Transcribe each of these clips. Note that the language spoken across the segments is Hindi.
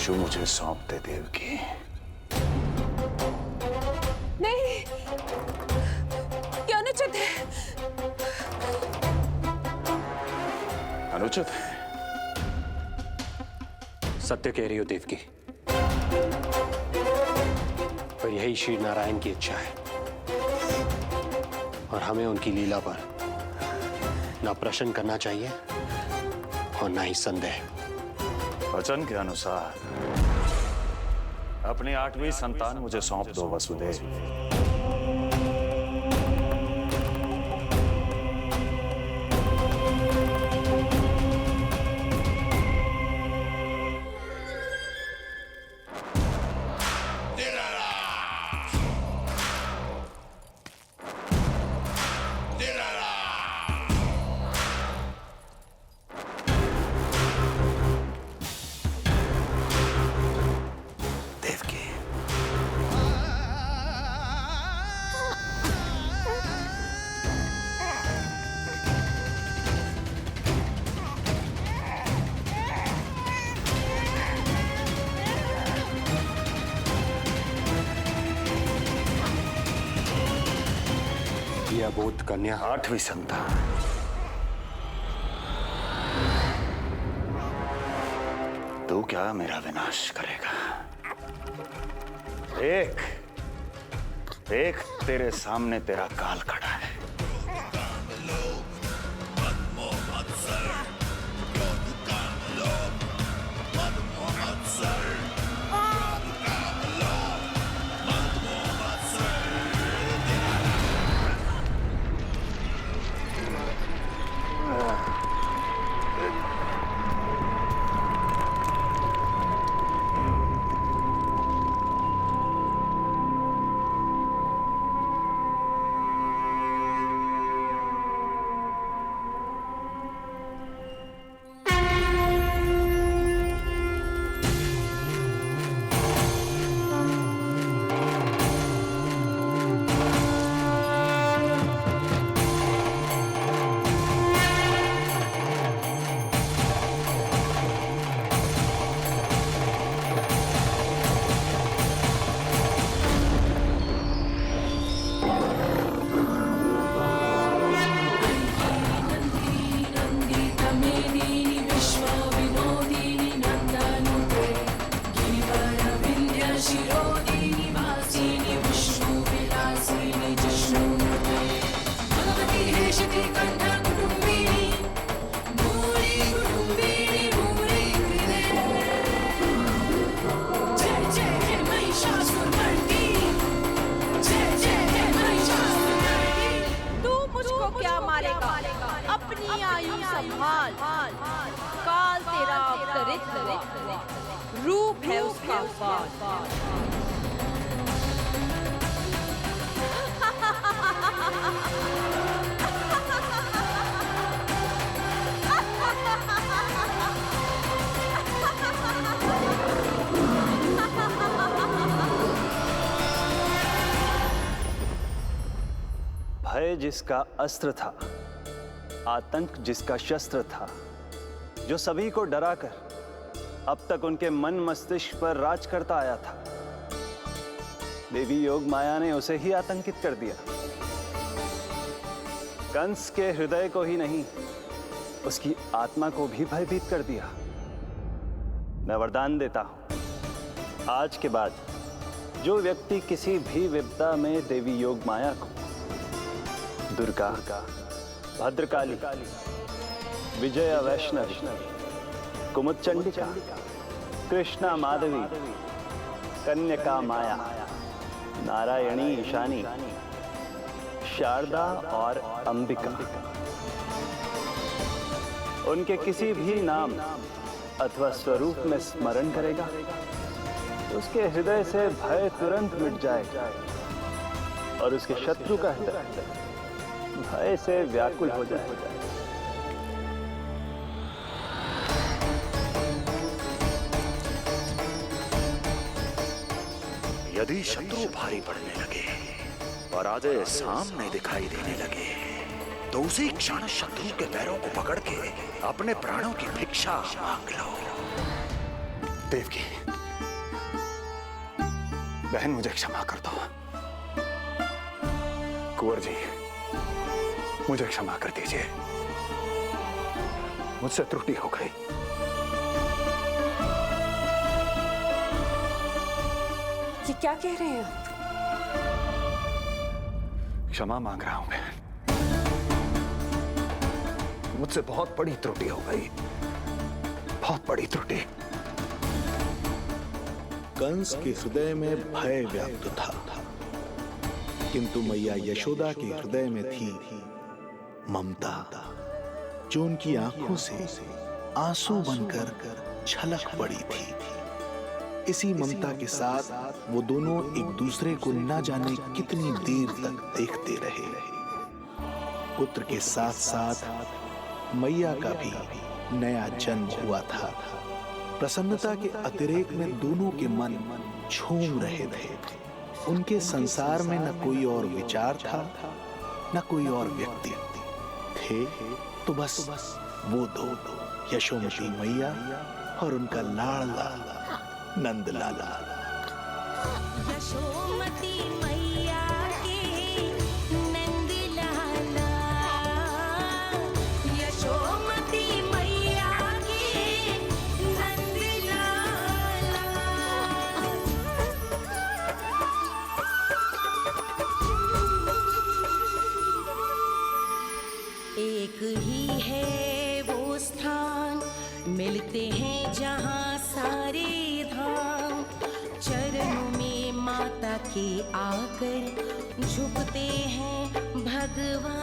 विशु मुझे सौंप दे देवकी। नहीं, क्या अनुचित है। अनुचित है? सत्य कह रही हो देवकी, पर यही श्री नारायण की इच्छा है और हमें उनकी लीला पर ना प्रश्न करना चाहिए और ना ही संदेह। वचन के अनुसार अपनी 8वीं संतान मुझे सौंप दो वसुदेव। अबोध कन्या 8वीं संतान। तू क्या मेरा विनाश करेगा? एक तेरे सामने तेरा काल खड़ा है। अपनी आयु संभाल, काल तेरा अवतरित रूप है उसका बाल। भय जिसका अस्त्र था, आतंक जिसका शस्त्र था, जो सभी को डराकर अब तक उनके मन मस्तिष्क पर राज करता आया था, देवी योग माया ने उसे ही आतंकित कर दिया। कंस के हृदय को ही नहीं, उसकी आत्मा को भी भयभीत कर दिया। मैं वरदान देता हूं, आज के बाद जो व्यक्ति किसी भी विपदा में देवी योग माया को, दुर्गा, भद्रकाली, विजया वैष्णवी, कुमुदचंडिका, कृष्णा माधवी, कन्यका माया, नारायणी ईशानी, शारदा और अंबिका, उनके किसी भी नाम अथवा स्वरूप में स्मरण करेगा, उसके हृदय से भय तुरंत मिट जाएगा और उसके शत्रु का हृदय भय से व्याकुल हो जाएगा। यदि शत्रु भारी पड़ने लगे और आधे सामने दिखाई देने लगे, तो उसी क्षण शत्रु के पैरों को पकड़ के अपने प्राणों की भिक्षा मांग लो। देवकी, बहन मुझे क्षमा कर दो। कुंवर जी मुझे क्षमा कर दीजिए, मुझसे त्रुटि हो गई। ये क्या कह रहे हैं आप? क्षमा मांग रहा हूं बहन, मुझसे बहुत बड़ी त्रुटि हो गई, बहुत बड़ी त्रुटि। कंस के हृदय में भय व्याप्त था, किंतु मैया यशोदा के हृदय में थी ममता, जो उनकी आंखों से आंसू बनकर छलक पड़ी थी। इसी ममता के साथ वो दोनों एक दूसरे को न जाने कितनी देर तक देखते रहे। पुत्र के साथ साथ मैया का भी नया जन्म हुआ था। प्रसन्नता के अतिरेक में दोनों के मन झूम रहे थे। उनके संसार में न कोई और विचार था, न कोई और व्यक्ति थे, तो बस वो दो, यशोमती मैया और उनका लाडला नंद लाला। यशोमती मैया के नंद लाला, यशोमती मैया के नंद लाला। एक ही है वो स्थान, मिलते हैं जहाँ सारे धाम। चरणों में माता के आकर झुकते हैं भगवान।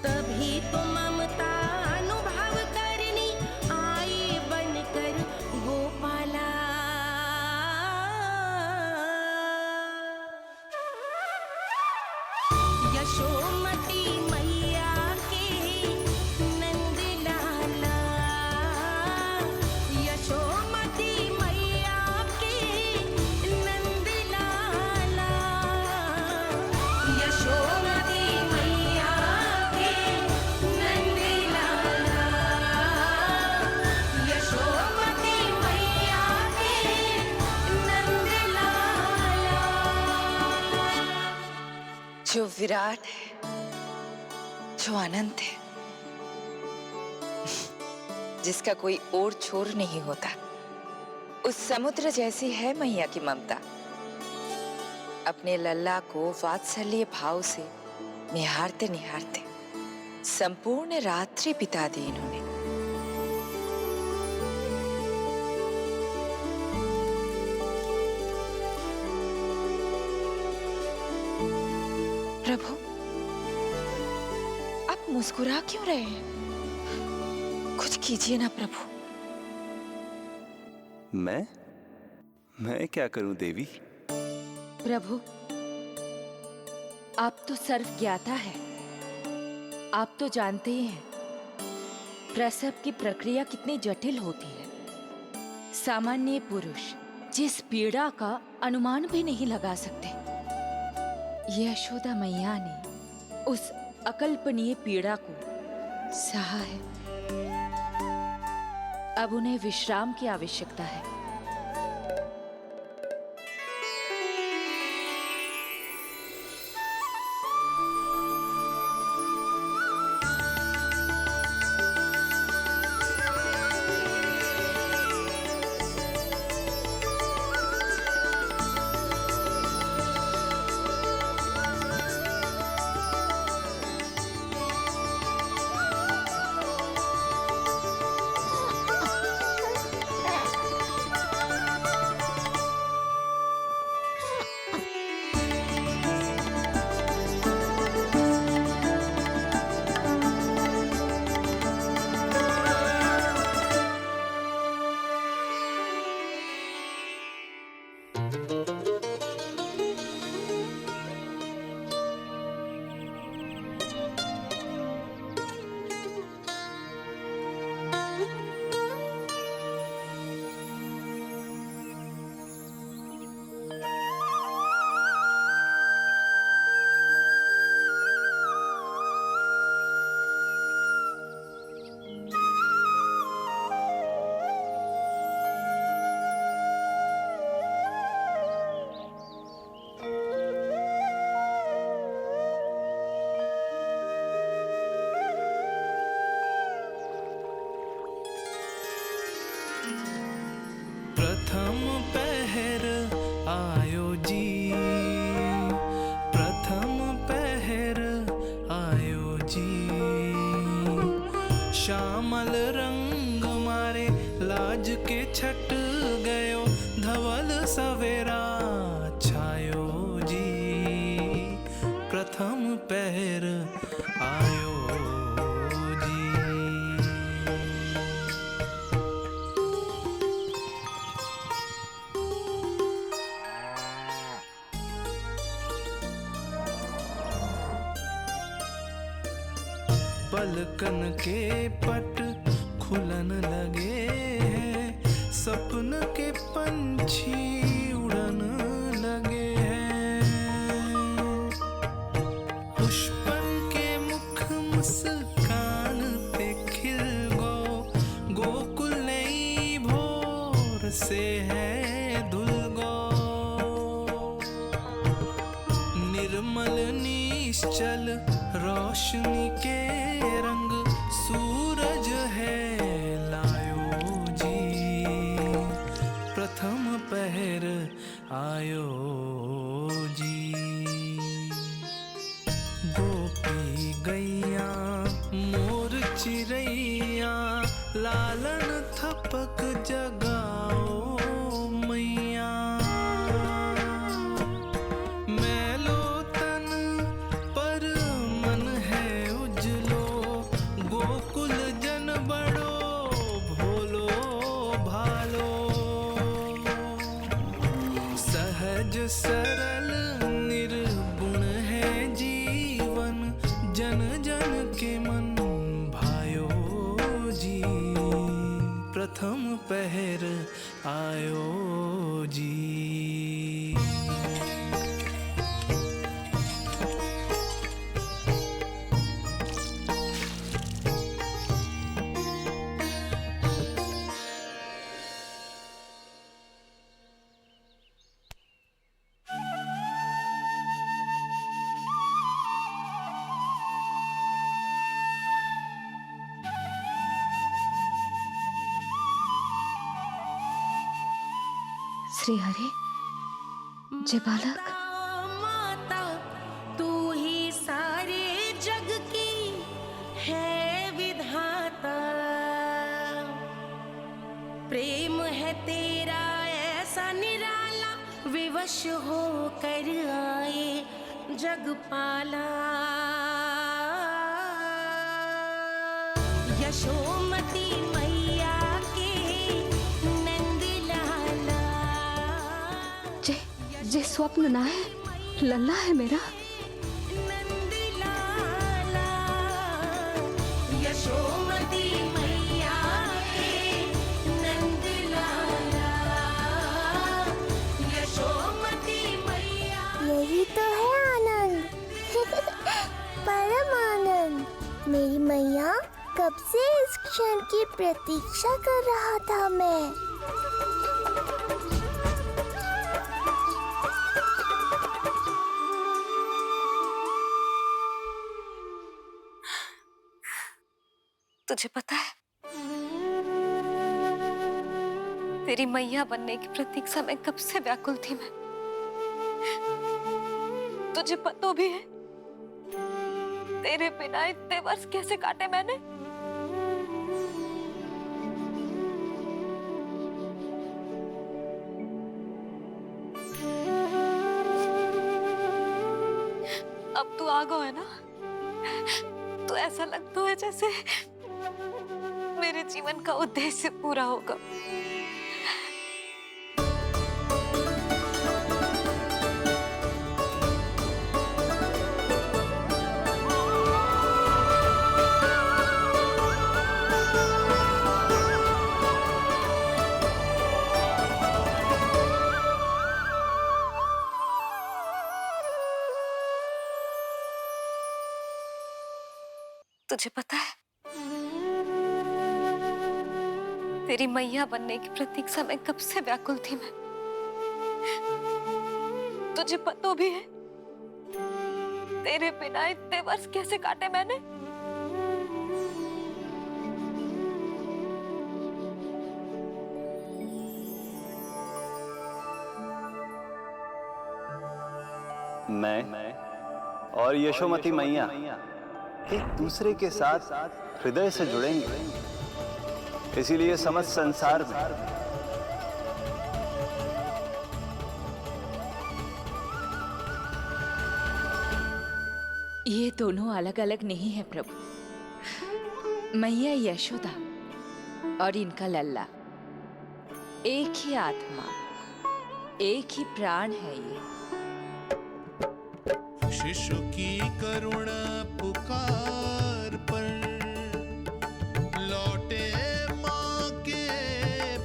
तभी तो ममता अनुभव करनी आए बनकर गोपाला। यशोमती मैया के नंद लाला, यशोमती मैया के नंद लाला, यशोमती मैया के नंद लाला, यशोमती मैया के नंद लाला। जो विराट है, जो अनंत है, जिसका कोई ओर छोर नहीं होता, उस समुद्र जैसी है मैया की ममता। अपने लल्ला को वात्सल्य भाव से निहारते निहारते संपूर्ण रात्रि बिता दी इन्होंने। प्रभु, आप मुस्कुरा क्यों रहे हैं? कुछ कीजिए ना प्रभु। मैं क्या करूं देवी? प्रभु, आप तो सर्व ज्ञाता है। आप तो जानते ही हैं प्रसव की प्रक्रिया कितनी जटिल होती है। सामान्य पुरुष जिस पीड़ा का अनुमान भी नहीं लगा सकते, यशोदा मैया ने उस अकल्पनीय पीड़ा को सहा है। अब उन्हें विश्राम की आवश्यकता है। आयो जी, प्रथम पहर आयो जी। श्यामल रंग मारे लाज के छट गयो, धवल सवेरा छायो जी, प्रथम पहर आयो जी। पलकन के पट खुलन लगे हैं, सपन के पंछी उड़न लगे हैं। पुष्पन के मुख मुस्कान पे खिल गो, गोकुल नई भोर से है धुल गो। निर्मल निश्चल रोशनी के रंग सूरज है लायो जी, प्रथम पहर आयो जी। गोपी गैया मोर चिड़ैया, लालन थपक जगाओ मैया। मैलो तन पर मन है उजलो, गोकुल जन बड़ो भोलो भालो। सहज सरल निर्गुण है जीवन, जन जन के मन भायो जी, प्रथम पहर आयो जी। श्री हरि, जय बालक। माता तू ही सारे जग की है विधाता, प्रेम है तेरा ऐसा निराला, विवश हो कर आए जगपाला। यशोमती मैया के नंद लाला, जे स्वप्न ना है, लल्ला है मेरा। नंद लाला। यशोमती मैया के नंद लाला, यशोमती मैया। यही तो है आनंद, परम आनंद। मेरी मैया, कब से इस क्षण की प्रतीक्षा कर रहा था मैं। तुझे पता है, तेरी मैया बनने की प्रतीक्षा में कब से व्याकुल थी मैं। तुझे पता भी है तेरे बिना इतने वर्ष कैसे काटे मैंने। अब तू आ गया है ना, तो ऐसा लगता है जैसे मेरे जीवन का उद्देश्य पूरा होगा। तुझे पता है, तेरी मैया बनने की प्रतीक्षा में कब से व्याकुल थी मैं। तुझे पता भी है तेरे बिना इतने वर्ष कैसे काटे मैंने। मैं और यशोमती मैया एक दूसरे के साथ हृदय से जुड़ेंगे, इसीलिए समस्त संसार में ये दोनों अलग अलग नहीं है प्रभु। मैया यशोदा और इनका लल्ला एक ही आत्मा, एक ही प्राण है ये। शिशु की करुण पुकार पर लौटे माँ के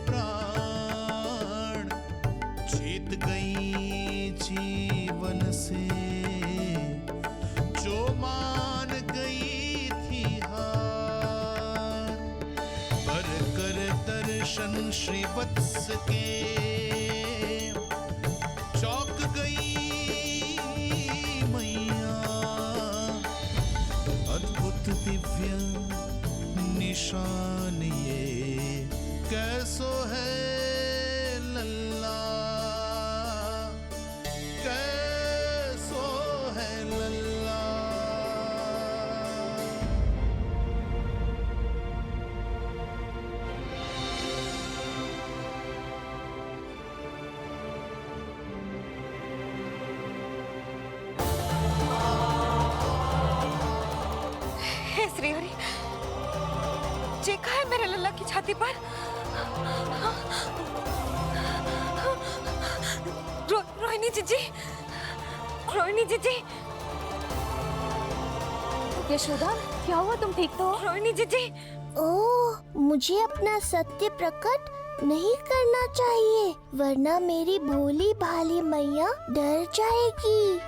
प्राण, जीत गई जीवन से जो मान गई थी हार, पर कर दर्शन श्री वत्स के चौक गई मैया, अद्भुत दिव्य निशान ये कैसो है लल्ला, कैसो है लल्ला। हे श्रीहरि, चेखा है मेरे लल्ला की छाती पर। रोहिणी जीजी, रोहिणी जीजी। यशोदा, क्या हुआ? तुम ठीक तो? रोहिणी जीजी। ओह, मुझे अपना सत्य प्रकट नहीं करना चाहिए, वरना मेरी भोली भाली मैया डर जाएगी।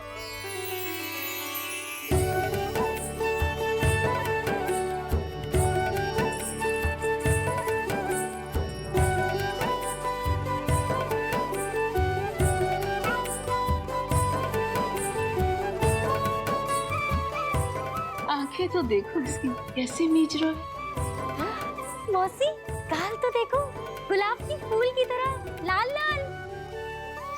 आंखें तो देखो इसकी कैसे मीच रहा है। मौसी, गाल तो देखो, गुलाब की फूल की तरह लाल लाल।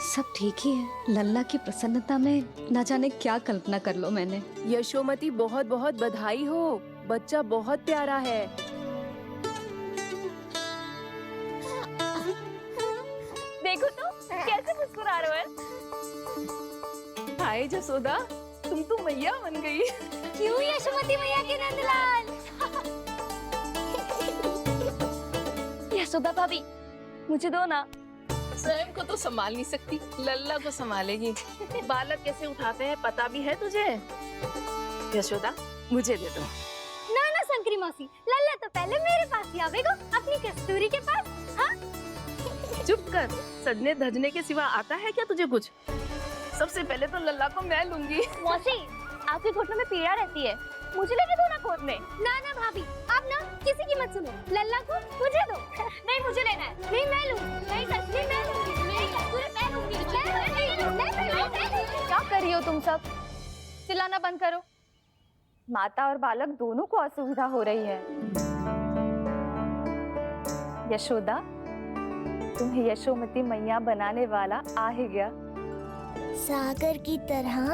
सब ठीक ही है। लल्ला की प्रसन्नता में न जाने क्या कल्पना कर लो मैंने। यशोमती, बहुत बहुत बधाई हो, बच्चा बहुत प्यारा है। देखो तो कैसे मुस्कुरा रहे हो। हाय जसोदा, तुम तो मैया बन गई। क्यों यशोमती मैया के नंदलाल? यशोदा भाभी, मुझे दो ना। स्वयं को तो संभाल नहीं सकती, लल्ला को संभालेगी। बालक कैसे उठाते हैं पता भी है तुझे? यशोदा, मुझे दे दो। ना ना शंकरी मौसी, लल्ला तो पहले मेरे पास ही आवेगा, अपनी कस्तूरी के पास। हाँ? चुप कर, सजने धजने के सिवा आता है क्या तुझे कुछ? सबसे पहले तो लल्ला को मैं लूंगी। मौसी, आपके घुटनों में पीड़ा रहती है, मुझे लेके दो ना गोद में। ना ना भाभी, आप ना किसी की मत सुनो, लल्ला को मुझे दो। नहीं, मुझे लेना है। नहीं, मैं लूंगी। नहीं कस्तूरी मैं लूंगी। नहीं कस्तूरी मैं लूंगी। क्या कर रही हो तुम सब? चिल्लाना बंद करो। माता और बालक दोनों को असुविधा हो रही है। यशोदा, तुम्हें यशोमती मैया बनाने वाला आ ही गया। सागर की तरह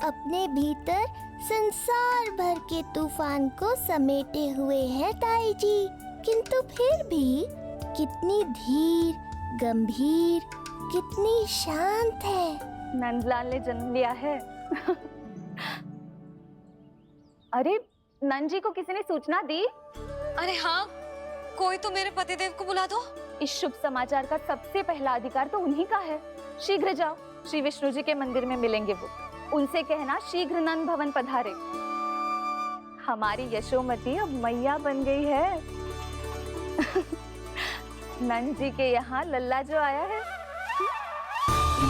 अपने भीतर संसार भर के तूफान को समेटे हुए है ताई जी, किंतु फिर भी कितनी धीर, गंभीर, कितनी शांत है। नंदलाल ने जन्म लिया है। अरे, नंद जी को किसी ने सूचना दी? अरे हाँ, कोई तो मेरे पतिदेव को बुला दो। इस शुभ समाचार का सबसे पहला अधिकार तो उन्हीं का है। शीघ्र जाओ, श्री विष्णु जी के मंदिर में मिलेंगे वो। उनसे कहना शीघ्र नंद भवन पधारे। हमारी यशोमती अब मैया बन गई है। नंद जी के यहाँ लल्ला जो आया है।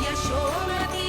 यशोमती